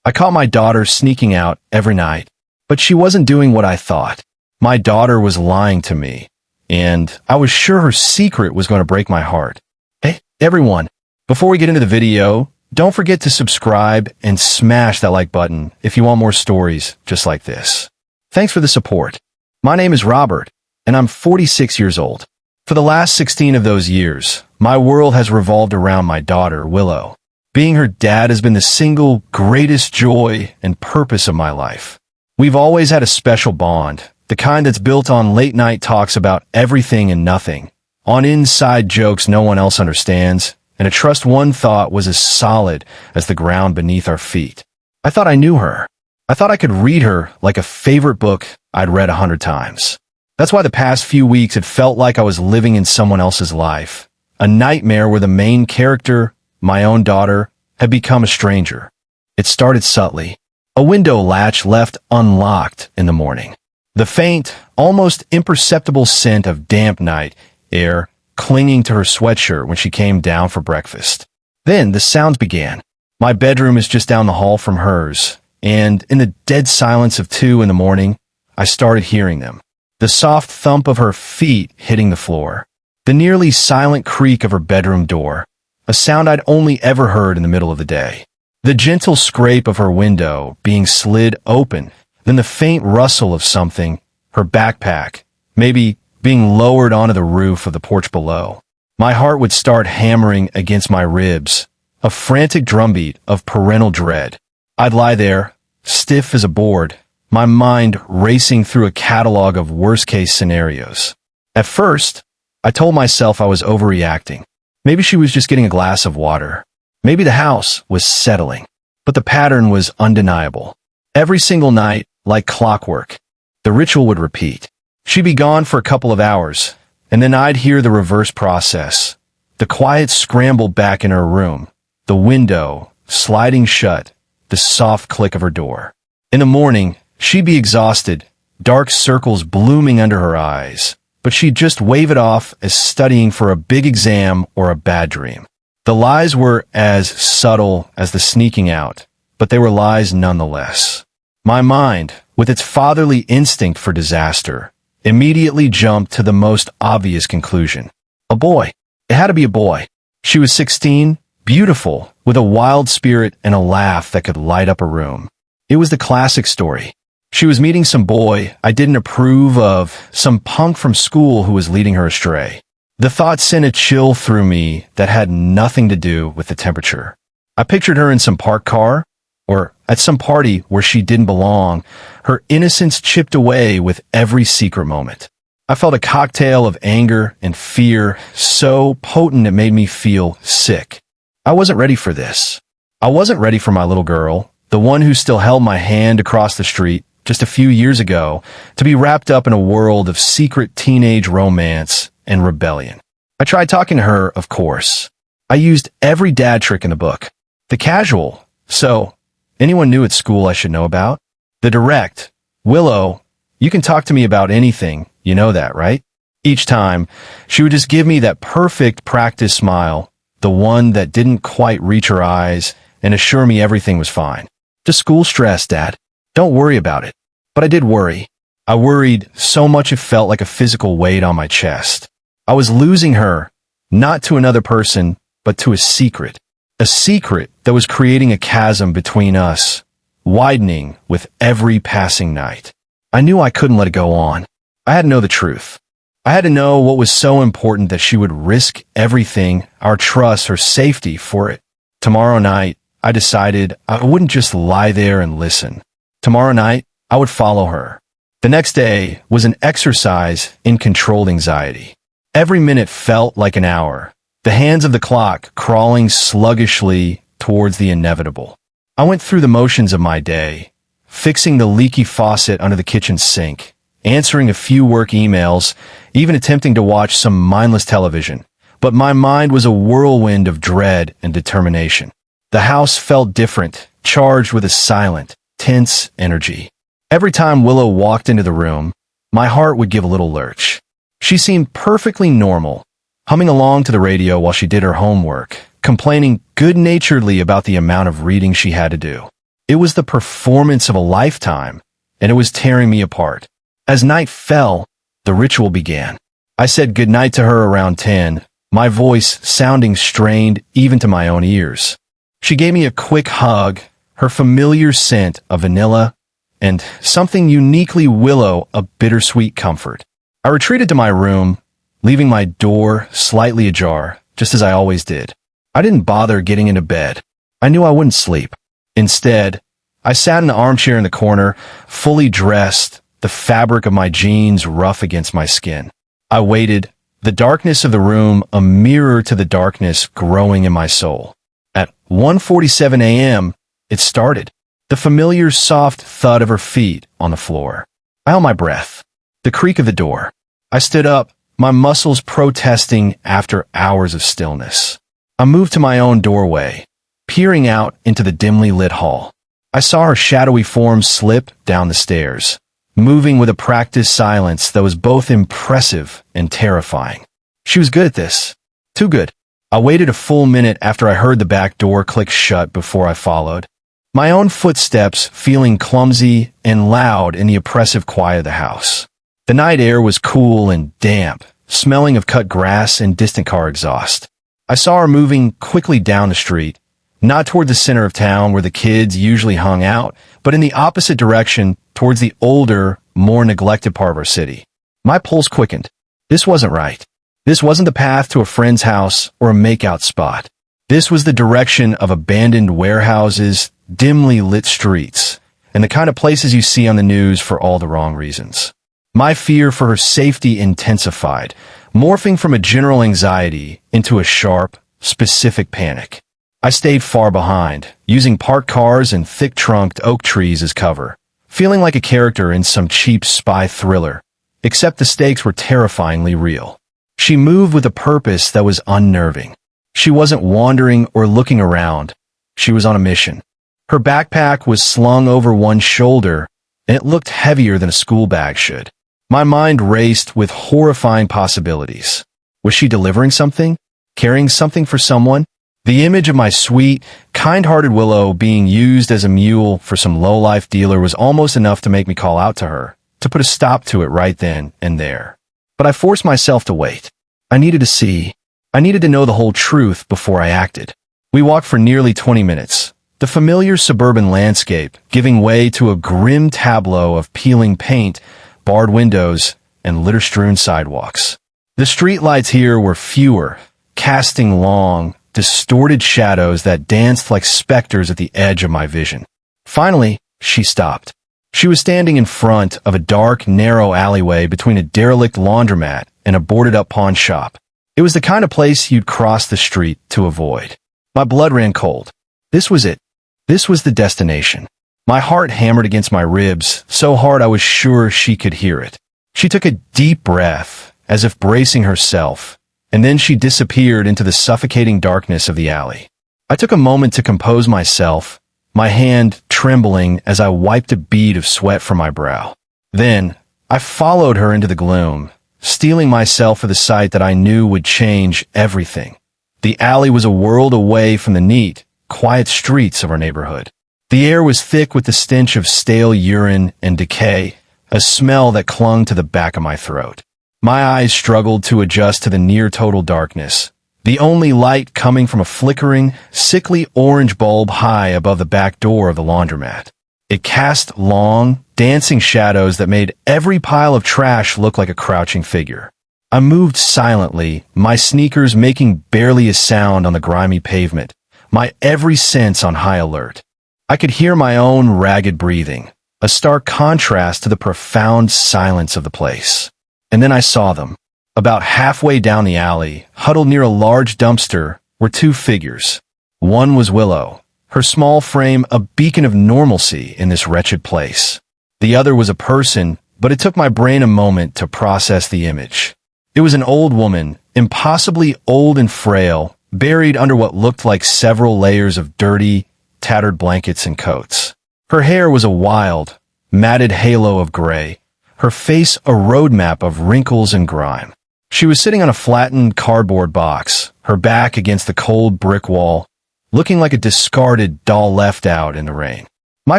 I caught my daughter sneaking out every night, but she wasn't doing what I thought. My daughter was lying to me, and I was sure her secret was going to break my heart. Hey, everyone, before we get into the video, don't forget to subscribe and smash that like button if you want more stories just like this. Thanks for the support. My name is Robert, and I'm 46 years old. For the last 16 of those years, my world has revolved around my daughter, Willow. Being her dad has been the single greatest joy and purpose of my life. We've always had a special bond, the kind that's built on late-night talks about everything and nothing, on inside jokes no one else understands, and a trust one thought was as solid as the ground beneath our feet. I thought I knew her. I thought I could read her like a favorite book I'd read 100 times. That's why the past few weeks it felt like I was living in someone else's life. A nightmare where the main character, my own daughter, had become a stranger. It started subtly. A window latch left unlocked in the morning. The faint, almost imperceptible scent of damp night air clinging to her sweatshirt when she came down for breakfast. Then the sounds began. My bedroom is just down the hall from hers, and in the dead silence of 2 in the morning, I started hearing them. The soft thump of her feet hitting the floor. The nearly silent creak of her bedroom door, a sound I'd only ever heard in the middle of the day. The gentle scrape of her window being slid open, then the faint rustle of something, her backpack, maybe being lowered onto the roof of the porch below. My heart would start hammering against my ribs, a frantic drumbeat of parental dread. I'd lie there, stiff as a board, my mind racing through a catalog of worst-case scenarios. At first, I told myself I was overreacting. Maybe she was just getting a glass of water. Maybe the house was settling. But the pattern was undeniable. Every single night, like clockwork, the ritual would repeat. She'd be gone for a couple of hours, and then I'd hear the reverse process. The quiet scramble back in her room, the window sliding shut, the soft click of her door. In the morning, she'd be exhausted, dark circles blooming under her eyes, but she'd just wave it off as studying for a big exam or a bad dream. The lies were as subtle as the sneaking out, but they were lies nonetheless. My mind, with its fatherly instinct for disaster, immediately jumped to the most obvious conclusion. A boy. It had to be a boy. She was 16, beautiful, with a wild spirit and a laugh that could light up a room. It was the classic story. She was meeting some boy I didn't approve of, some punk from school who was leading her astray. The thought sent a chill through me that had nothing to do with the temperature. I pictured her in some parked car, or at some party where she didn't belong, her innocence chipped away with every secret moment. I felt a cocktail of anger and fear so potent it made me feel sick. I wasn't ready for this. I wasn't ready for my little girl, the one who still held my hand across the street just a few years ago, to be wrapped up in a world of secret teenage romance and rebellion. I tried talking to her, of course. I used every dad trick in the book. The casual, so anyone new at school I should know about. The direct, Willow, you can talk to me about anything, you know that, right? Each time, she would just give me that perfect practice smile, the one that didn't quite reach her eyes, and assure me everything was fine. Just school stress, Dad. Don't worry about it. But I did worry. I worried so much it felt like a physical weight on my chest. I was losing her, not to another person, but to a secret. A secret that was creating a chasm between us, widening with every passing night. I knew I couldn't let it go on. I had to know the truth. I had to know what was so important that she would risk everything, our trust, her safety, for it. Tomorrow night, I decided I wouldn't just lie there and listen. Tomorrow night, I would follow her. The next day was an exercise in controlled anxiety. Every minute felt like an hour, the hands of the clock crawling sluggishly towards the inevitable. I went through the motions of my day, fixing the leaky faucet under the kitchen sink, answering a few work emails, even attempting to watch some mindless television. But my mind was a whirlwind of dread and determination. The house felt different, charged with a silent, tense energy. Every time Willow walked into the room, my heart would give a little lurch. She seemed perfectly normal, humming along to the radio while she did her homework, complaining good-naturedly about the amount of reading she had to do. It was the performance of a lifetime, and it was tearing me apart. As night fell, the ritual began. I said goodnight to her around 10, my voice sounding strained even to my own ears. She gave me a quick hug, her familiar scent of vanilla, and something uniquely willow, a bittersweet comfort. I retreated to my room, leaving my door slightly ajar, just as I always did. I didn't bother getting into bed. I knew I wouldn't sleep. Instead, I sat in the armchair in the corner, fully dressed, the fabric of my jeans rough against my skin. I waited, the darkness of the room a mirror to the darkness growing in my soul. At 1:47 a.m., it started. The familiar soft thud of her feet on the floor. I held my breath. The creak of the door. I stood up, my muscles protesting after hours of stillness. I moved to my own doorway, peering out into the dimly lit hall. I saw her shadowy form slip down the stairs, moving with a practiced silence that was both impressive and terrifying. She was good at this. Too good. I waited a full minute after I heard the back door click shut before I followed. My own footsteps feeling clumsy and loud in the oppressive quiet of the house. The night air was cool and damp, smelling of cut grass and distant car exhaust. I saw her moving quickly down the street, not toward the center of town where the kids usually hung out, but in the opposite direction towards the older, more neglected part of our city. My pulse quickened. This wasn't right. This wasn't the path to a friend's house or a makeout spot. This was the direction of abandoned warehouses, dimly lit streets, and the kind of places you see on the news for all the wrong reasons. My fear for her safety intensified, morphing from a general anxiety into a sharp, specific panic. I stayed far behind, using parked cars and thick-trunked oak trees as cover, feeling like a character in some cheap spy thriller, except the stakes were terrifyingly real. She moved with a purpose that was unnerving. She wasn't wandering or looking around. She was on a mission. Her backpack was slung over one shoulder, and it looked heavier than a school bag should. My mind raced with horrifying possibilities. Was she delivering something? Carrying something for someone? The image of my sweet, kind-hearted Willow being used as a mule for some low-life dealer was almost enough to make me call out to her, to put a stop to it right then and there. But I forced myself to wait. I needed to see. I needed to know the whole truth before I acted. We walked for nearly 20 minutes, the familiar suburban landscape giving way to a grim tableau of peeling paint, barred windows, and litter-strewn sidewalks. The streetlights here were fewer, casting long, distorted shadows that danced like specters at the edge of my vision. Finally, she stopped. She was standing in front of a dark, narrow alleyway between a derelict laundromat and a boarded-up pawn shop. It was the kind of place you'd cross the street to avoid. My blood ran cold. This was it. This was the destination. My heart hammered against my ribs, so hard I was sure she could hear it. She took a deep breath, as if bracing herself, and then she disappeared into the suffocating darkness of the alley. I took a moment to compose myself, my hand trembling as I wiped a bead of sweat from my brow. Then, I followed her into the gloom, steeling myself for the sight that I knew would change everything. The alley was a world away from the neat, quiet streets of our neighborhood. The air was thick with the stench of stale urine and decay, a smell that clung to the back of my throat. My eyes struggled to adjust to the near-total darkness, the only light coming from a flickering, sickly orange bulb high above the back door of the laundromat. It cast long, dancing shadows that made every pile of trash look like a crouching figure. I moved silently, my sneakers making barely a sound on the grimy pavement, my every sense on high alert. I could hear my own ragged breathing, a stark contrast to the profound silence of the place. And then I saw them. About halfway down the alley, huddled near a large dumpster, were two figures. One was Willow, her small frame a beacon of normalcy in this wretched place. The other was a person, but it took my brain a moment to process the image. It was an old woman, impossibly old and frail, buried under what looked like several layers of dirty, tattered blankets and coats. Her hair was a wild, matted halo of gray, her face a roadmap of wrinkles and grime. She was sitting on a flattened cardboard box, her back against the cold brick wall, looking like a discarded doll left out in the rain. My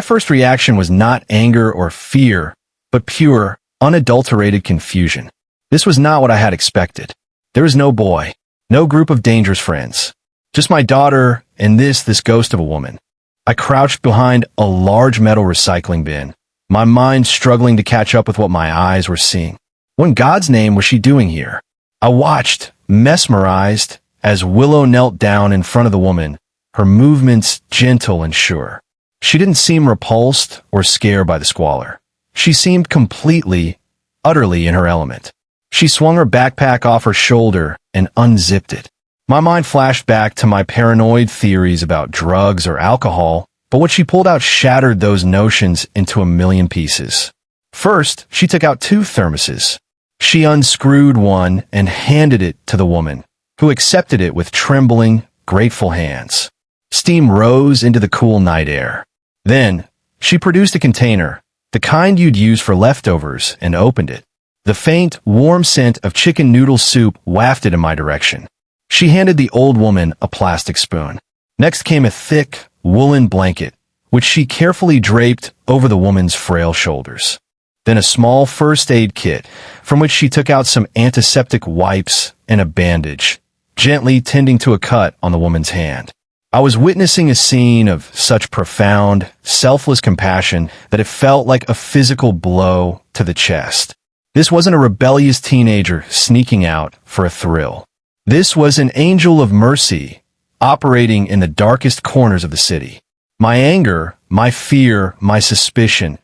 first reaction was not anger or fear, but pure, unadulterated confusion. This was not what I had expected. There was no boy, no group of dangerous friends, just my daughter and this ghost of a woman. I crouched behind a large metal recycling bin, my mind struggling to catch up with what my eyes were seeing. What in God's name was she doing here? I watched, mesmerized, as Willow knelt down in front of the woman, her movements gentle and sure. She didn't seem repulsed or scared by the squalor. She seemed completely, utterly in her element. She swung her backpack off her shoulder and unzipped it. My mind flashed back to my paranoid theories about drugs or alcohol, but what she pulled out shattered those notions into a million pieces. First, she took out 2 thermoses. She unscrewed one and handed it to the woman, who accepted it with trembling, grateful hands. Steam rose into the cool night air. Then, she produced a container, the kind you'd use for leftovers, and opened it. The faint, warm scent of chicken noodle soup wafted in my direction. She handed the old woman a plastic spoon. Next came a thick, woolen blanket, which she carefully draped over the woman's frail shoulders. Then a small first aid kit, from which she took out some antiseptic wipes and a bandage, gently tending to a cut on the woman's hand. I was witnessing a scene of such profound, selfless compassion that it felt like a physical blow to the chest. This wasn't a rebellious teenager sneaking out for a thrill. This was an angel of mercy, operating in the darkest corners of the city. My anger, my fear, my suspicion,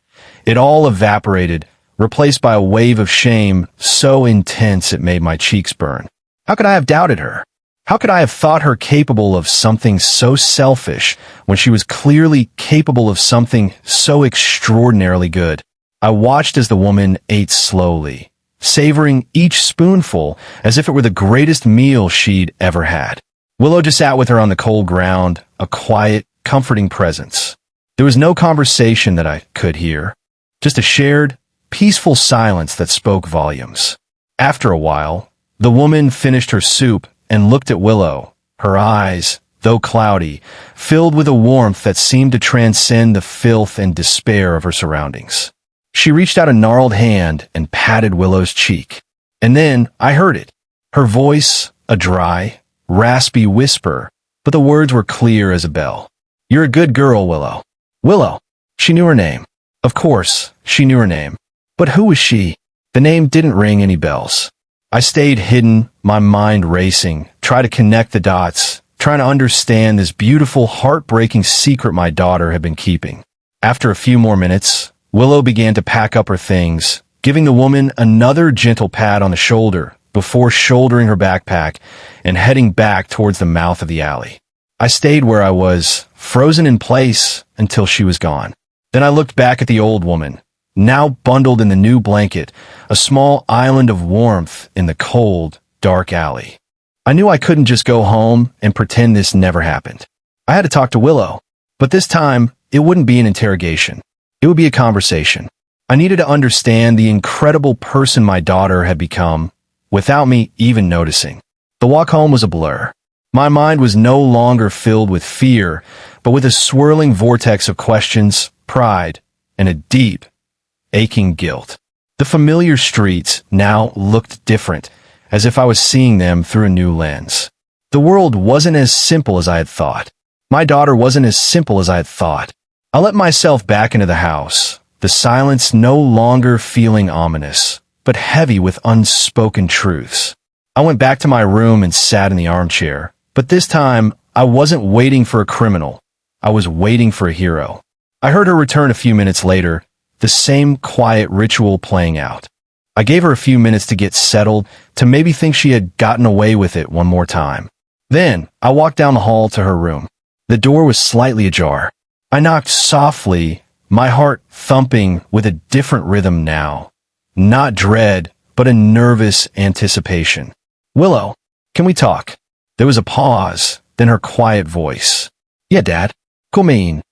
it all evaporated, replaced by a wave of shame so intense it made my cheeks burn. How could I have doubted her? How could I have thought her capable of something so selfish when she was clearly capable of something so extraordinarily good? I watched as the woman ate slowly, savoring each spoonful as if it were the greatest meal she'd ever had. Willow just sat with her on the cold ground, a quiet, comforting presence. There was no conversation that I could hear, just a shared, peaceful silence that spoke volumes. After a while, the woman finished her soup and looked at Willow, her eyes, though cloudy, filled with a warmth that seemed to transcend the filth and despair of her surroundings. She reached out a gnarled hand and patted Willow's cheek. And then I heard it. Her voice, a dry, raspy whisper, but the words were clear as a bell. "You're a good girl, Willow." Willow. She knew her name. Of course, she knew her name. But who was she? The name didn't ring any bells. I stayed hidden, my mind racing, trying to connect the dots, trying to understand this beautiful, heartbreaking secret my daughter had been keeping. After a few more minutes, Willow began to pack up her things, giving the woman another gentle pat on the shoulder before shouldering her backpack and heading back towards the mouth of the alley. I stayed where I was, frozen in place, until she was gone. Then I looked back at the old woman, now bundled in the new blanket, a small island of warmth in the cold, dark alley. I knew I couldn't just go home and pretend this never happened. I had to talk to Willow, but this time, it wouldn't be an interrogation. It would be a conversation. I needed to understand the incredible person my daughter had become, without me even noticing. The walk home was a blur. My mind was no longer filled with fear, but with a swirling vortex of questions, pride, and a deep, aching guilt. The familiar streets now looked different, as if I was seeing them through a new lens. The world wasn't as simple as I had thought. My daughter wasn't as simple as I had thought. I let myself back into the house, the silence no longer feeling ominous, but heavy with unspoken truths. I went back to my room and sat in the armchair, but this time I wasn't waiting for a criminal. I was waiting for a hero. I heard her return a few minutes later, the same quiet ritual playing out. I gave her a few minutes to get settled, to maybe think she had gotten away with it one more time. Then, I walked down the hall to her room. The door was slightly ajar. I knocked softly, my heart thumping with a different rhythm now. Not dread, but a nervous anticipation. "Willow, can we talk?" There was a pause, then her quiet voice. "Yeah, Dad. Come in."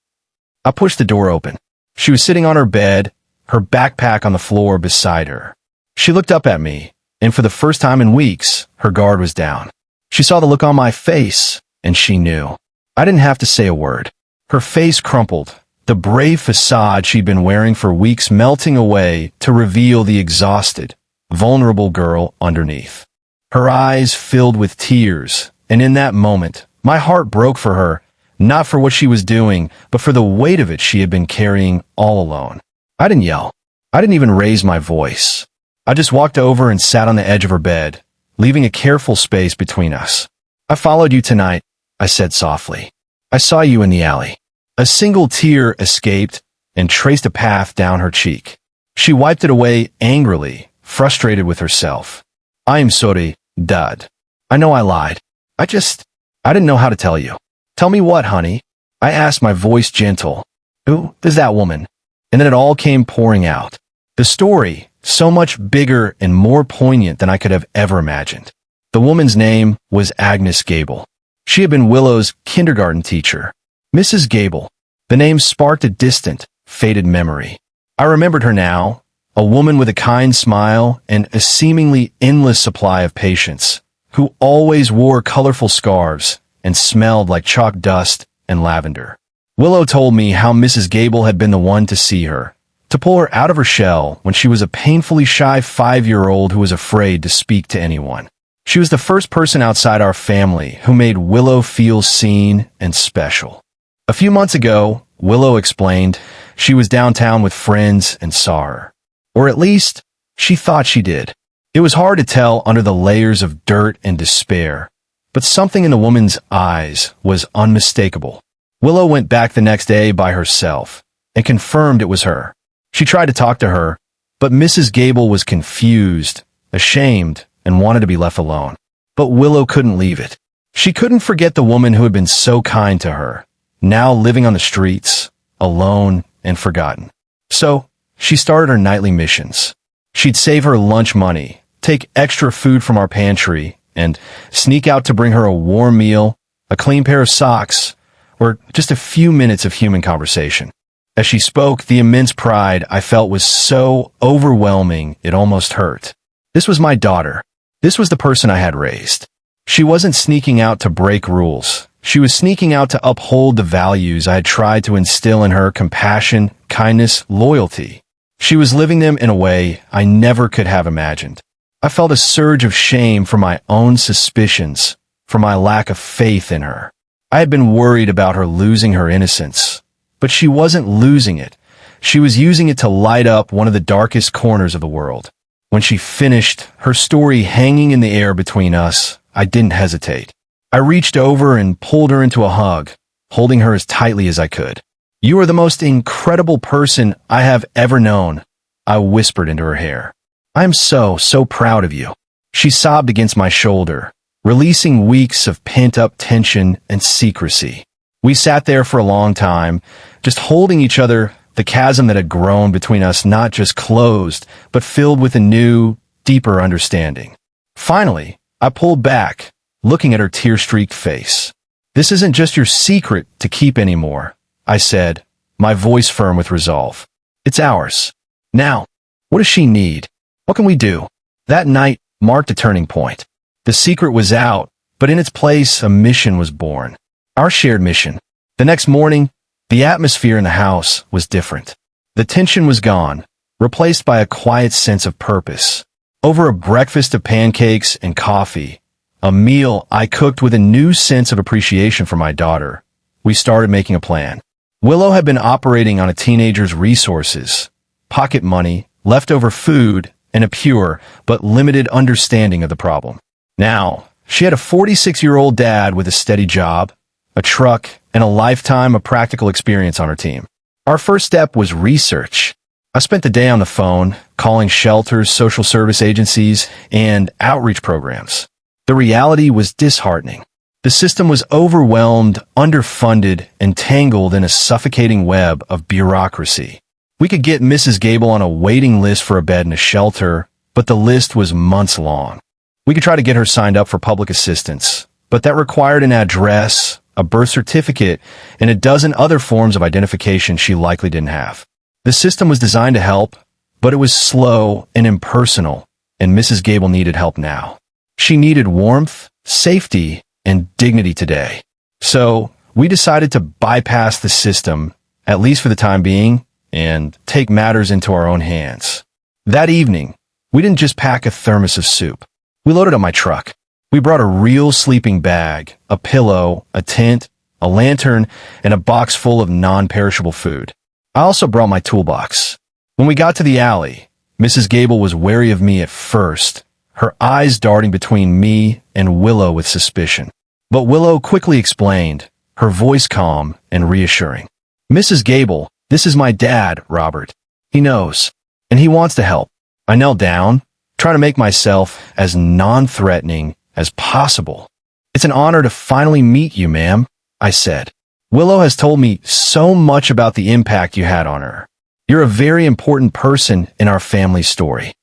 I pushed the door open. She was sitting on her bed, her backpack on the floor beside her. She looked up at me, and for the first time in weeks, her guard was down. She saw the look on my face, and she knew. I didn't have to say a word. Her face crumpled, the brave facade she'd been wearing for weeks melting away to reveal the exhausted, vulnerable girl underneath. Her eyes filled with tears, and in that moment, my heart broke for her, not for what she was doing, but for the weight of it she had been carrying all alone. I didn't yell. I didn't even raise my voice. I just walked over and sat on the edge of her bed, leaving a careful space between us. "I followed you tonight," I said softly. "I saw you in the alley." A single tear escaped and traced a path down her cheek. She wiped it away angrily, frustrated with herself. "I am sorry, Dad. I know I lied. I didn't know how to tell you." "Tell me what, honey?" I asked, my voice gentle. "Who is that woman?" And then it all came pouring out. The story, so much bigger and more poignant than I could have ever imagined. The woman's name was Agnes Gable. She had been Willow's kindergarten teacher. Mrs. Gable. The name sparked a distant, faded memory. I remembered her now, a woman with a kind smile and a seemingly endless supply of patience, who always wore colorful scarves and smelled like chalk dust and lavender. Willow told me how Mrs. Gable had been the one to see her, to pull her out of her shell when she was a painfully shy 5-year-old who was afraid to speak to anyone. She was the first person outside our family who made Willow feel seen and special. A few months ago, Willow explained, she was downtown with friends and saw her. Or at least, she thought she did. It was hard to tell under the layers of dirt and despair, but something in the woman's eyes was unmistakable. Willow went back the next day by herself and confirmed it was her. She tried to talk to her, but Mrs. Gable was confused, ashamed, and wanted to be left alone. But Willow couldn't leave it. She couldn't forget the woman who had been so kind to her, now living on the streets, alone and forgotten. So, she started her nightly missions. She'd save her lunch money, take extra food from our pantry, and sneak out to bring her a warm meal, a clean pair of socks, or just a few minutes of human conversation. As she spoke, the immense pride I felt was so overwhelming it almost hurt. This was my daughter. This was the person I had raised. She wasn't sneaking out to break rules. She was sneaking out to uphold the values I had tried to instill in her: compassion, kindness, loyalty. She was living them in a way I never could have imagined. I felt a surge of shame for my own suspicions, for my lack of faith in her. I had been worried about her losing her innocence, but she wasn't losing it. She was using it to light up one of the darkest corners of the world. When she finished, her story hanging in the air between us, I didn't hesitate. I reached over and pulled her into a hug, holding her as tightly as I could. "You are the most incredible person I have ever known," I whispered into her hair. "I am so proud of you." She sobbed against my shoulder, releasing weeks of pent-up tension and secrecy. We sat there for a long time, just holding each other, the chasm that had grown between us not just closed, but filled with a new, deeper understanding. Finally, I pulled back, looking at her tear-streaked face. "This isn't just your secret to keep anymore," I said, my voice firm with resolve. "It's ours. Now, what does she need? What can we do?" That night marked a turning point. The secret was out, but in its place, a mission was born. Our shared mission. The next morning, the atmosphere in the house was different. The tension was gone, replaced by a quiet sense of purpose. Over a breakfast of pancakes and coffee, a meal I cooked with a new sense of appreciation for my daughter, we started making a plan. Willow had been operating on a teenager's resources, pocket money, leftover food, and a pure but limited understanding of the problem. Now, she had a 46-year-old dad with a steady job, a truck, and a lifetime of practical experience on her team. Our first step was research. I spent the day on the phone, calling shelters, social service agencies, and outreach programs. The reality was disheartening. The system was overwhelmed, underfunded, and tangled in a suffocating web of bureaucracy. We could get Mrs. Gable on a waiting list for a bed in a shelter, but the list was months long. We could try to get her signed up for public assistance, but that required an address, a birth certificate, and a dozen other forms of identification she likely didn't have. The system was designed to help, but it was slow and impersonal, and Mrs. Gable needed help now. She needed warmth, safety, and dignity today. So, we decided to bypass the system at least for the time being, and take matters into our own hands. That evening, we didn't just pack a thermos of soup. We loaded up my truck. We brought a real sleeping bag, a pillow, a tent, a lantern, and a box full of non-perishable food. I also brought my toolbox. When we got to the alley, Mrs. Gable was wary of me at first, her eyes darting between me and Willow with suspicion. But Willow quickly explained, her voice calm and reassuring. "Mrs. Gable, this is my dad, Robert. He knows, and he wants to help." I knelt down, trying to make myself as non-threatening as possible. "It's an honor to finally meet you, ma'am," I said. "Willow has told me so much about the impact you had on her. You're a very important person in our family story."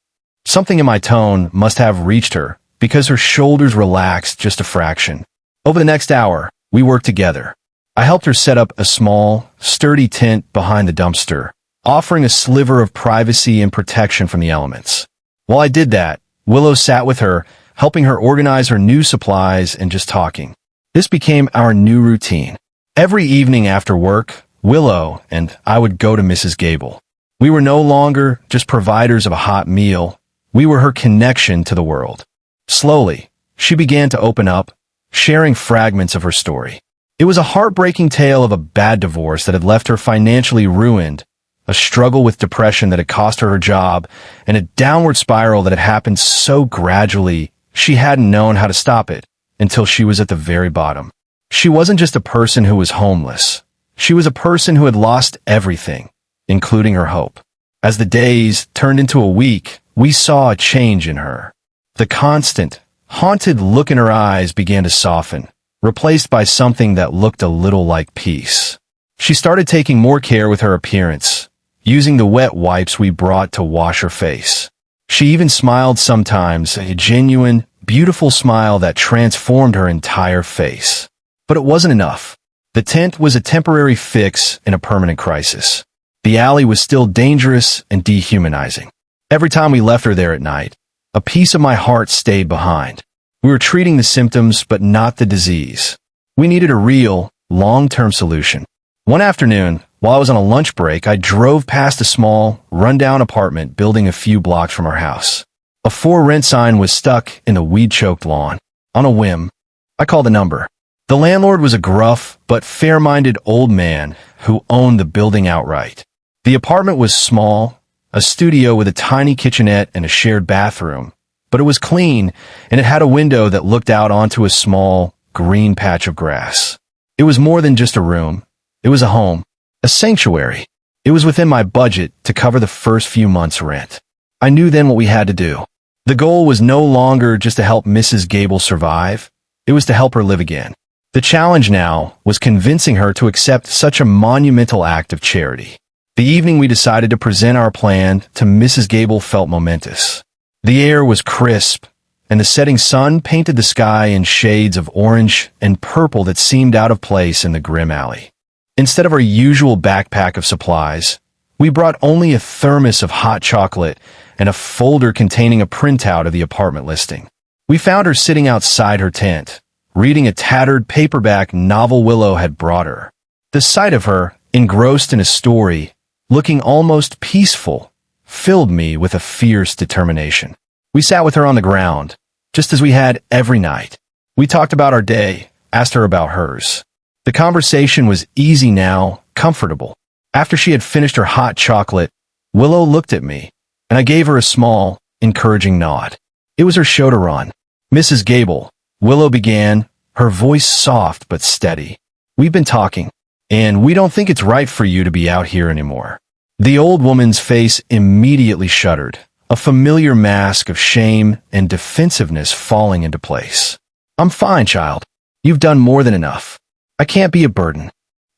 Something in my tone must have reached her, because her shoulders relaxed just a fraction. Over the next hour, we worked together. I helped her set up a small, sturdy tent behind the dumpster, offering a sliver of privacy and protection from the elements. While I did that, Willow sat with her, helping her organize her new supplies and just talking. This became our new routine. Every evening after work, Willow and I would go to Mrs. Gable. We were no longer just providers of a hot meal. We were her connection to the world. Slowly, she began to open up, sharing fragments of her story. It was a heartbreaking tale of a bad divorce that had left her financially ruined, a struggle with depression that had cost her her job, and a downward spiral that had happened so gradually she hadn't known how to stop it until she was at the very bottom. She wasn't just a person who was homeless. She was a person who had lost everything, including her hope. As the days turned into a week, we saw a change in her. The constant, haunted look in her eyes began to soften, replaced by something that looked a little like peace. She started taking more care with her appearance, using the wet wipes we brought to wash her face. She even smiled sometimes, a genuine, beautiful smile that transformed her entire face. But it wasn't enough. The tent was a temporary fix in a permanent crisis. The alley was still dangerous and dehumanizing. Every time we left her there at night, a piece of my heart stayed behind. We were treating the symptoms, but not the disease. We needed a real, long-term solution. One afternoon, while I was on a lunch break, I drove past a small, run-down apartment building a few blocks from our house. A for rent sign was stuck in the weed-choked lawn. On a whim, I called the number. The landlord was a gruff but fair-minded old man who owned the building outright. The apartment was small, a studio with a tiny kitchenette and a shared bathroom, but it was clean, and it had a window that looked out onto a small, green patch of grass. It was more than just a room. It was a home, a sanctuary. It was within my budget to cover the first few months' rent. I knew then what we had to do. The goal was no longer just to help Mrs. Gable survive. It was to help her live again. The challenge now was convincing her to accept such a monumental act of charity. The evening we decided to present our plan to Mrs. Gable felt momentous. The air was crisp, and the setting sun painted the sky in shades of orange and purple that seemed out of place in the grim alley. Instead of our usual backpack of supplies, we brought only a thermos of hot chocolate and a folder containing a printout of the apartment listing. We found her sitting outside her tent, reading a tattered paperback novel Willow had brought her. The sight of her, engrossed in a story, looking almost peaceful, filled me with a fierce determination. We sat with her on the ground, just as we had every night. We talked about our day, asked her about hers. The conversation was easy now, comfortable. After she had finished her hot chocolate, Willow looked at me, and I gave her a small, encouraging nod. It was her show to run. "Mrs. Gable," Willow began, her voice soft but steady. "We've been talking, and we don't think it's right for you to be out here anymore." The old woman's face immediately shuddered, a familiar mask of shame and defensiveness falling into place. "I'm fine, child. You've done more than enough. I can't be a burden."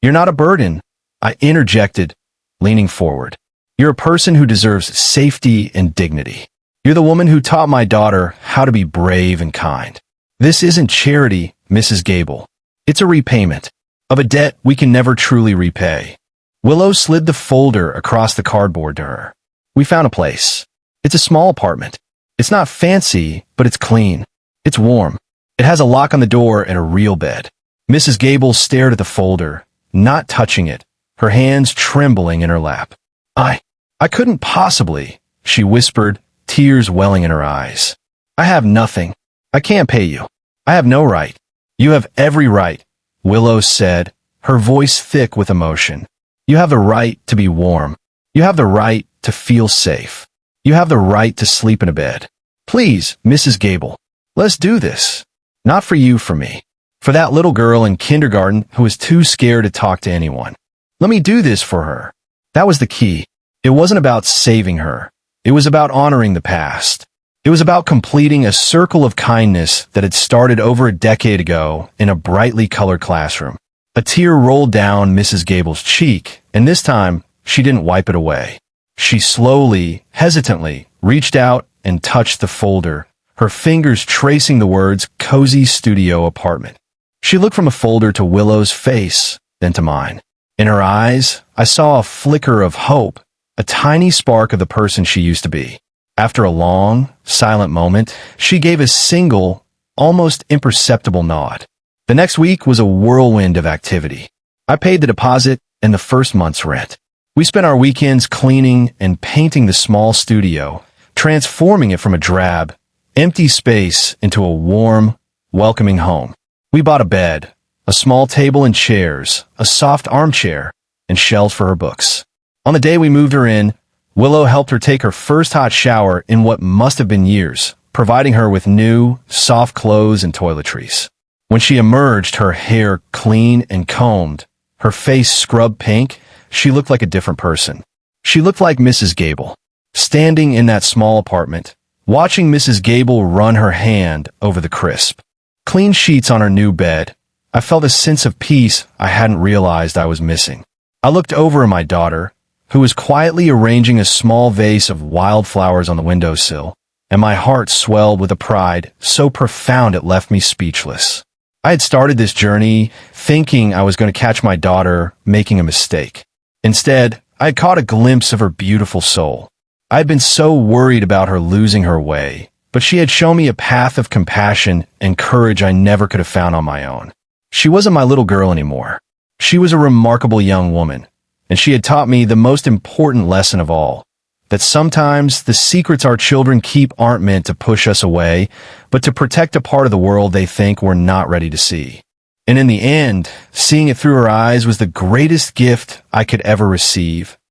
"You're not a burden," I interjected, leaning forward. "You're a person who deserves safety and dignity. You're the woman who taught my daughter how to be brave and kind. This isn't charity, Mrs. Gable. It's a repayment of a debt we can never truly repay." Willow slid the folder across the cardboard to her. "We found a place. It's a small apartment. It's not fancy, but it's clean. It's warm. It has a lock on the door and a real bed." Mrs. Gable stared at the folder, not touching it, her hands trembling in her lap. I couldn't possibly, she whispered, tears welling in her eyes. I have nothing. I can't pay you. I have no right. You have every right, Willow said, her voice thick with emotion. You have the right to be warm. You have the right to feel safe. You have the right to sleep in a bed. Please, Mrs. Gable, let's do this. Not for you, for me. For that little girl in kindergarten who was too scared to talk to anyone. Let me do this for her. That was the key. It wasn't about saving her. It was about honoring the past. It was about completing a circle of kindness that had started over a decade ago in a brightly colored classroom. A tear rolled down Mrs. Gable's cheek, and this time, she didn't wipe it away. She slowly, hesitantly, reached out and touched the folder, her fingers tracing the words Cozy Studio Apartment. She looked from a folder to Willow's face, then to mine. In her eyes, I saw a flicker of hope, a tiny spark of the person she used to be. After a long, silent moment, she gave a single, almost imperceptible nod. The next week was a whirlwind of activity. I paid the deposit and the first month's rent. We spent our weekends cleaning and painting the small studio, transforming it from a drab, empty space into a warm, welcoming home. We bought a bed, a small table and chairs, a soft armchair, and shelves for her books. On the day we moved her in, Willow helped her take her first hot shower in what must have been years, providing her with new, soft clothes and toiletries. When she emerged, her hair clean and combed, her face scrubbed pink, she looked like a different person. She looked like Mrs. Gable, standing in that small apartment, watching Mrs. Gable run her hand over the crisp, clean sheets on her new bed. I felt a sense of peace I hadn't realized I was missing. I looked over at my daughter, who was quietly arranging a small vase of wildflowers on the windowsill, and my heart swelled with a pride so profound it left me speechless. I had started this journey thinking I was going to catch my daughter making a mistake. Instead, I had caught a glimpse of her beautiful soul. I had been so worried about her losing her way, but she had shown me a path of compassion and courage I never could have found on my own. She wasn't my little girl anymore. She was a remarkable young woman, and she had taught me the most important lesson of all, that sometimes the secrets our children keep aren't meant to push us away, but to protect a part of the world they think we're not ready to see. And in the end, seeing it through her eyes was the greatest gift I could ever receive.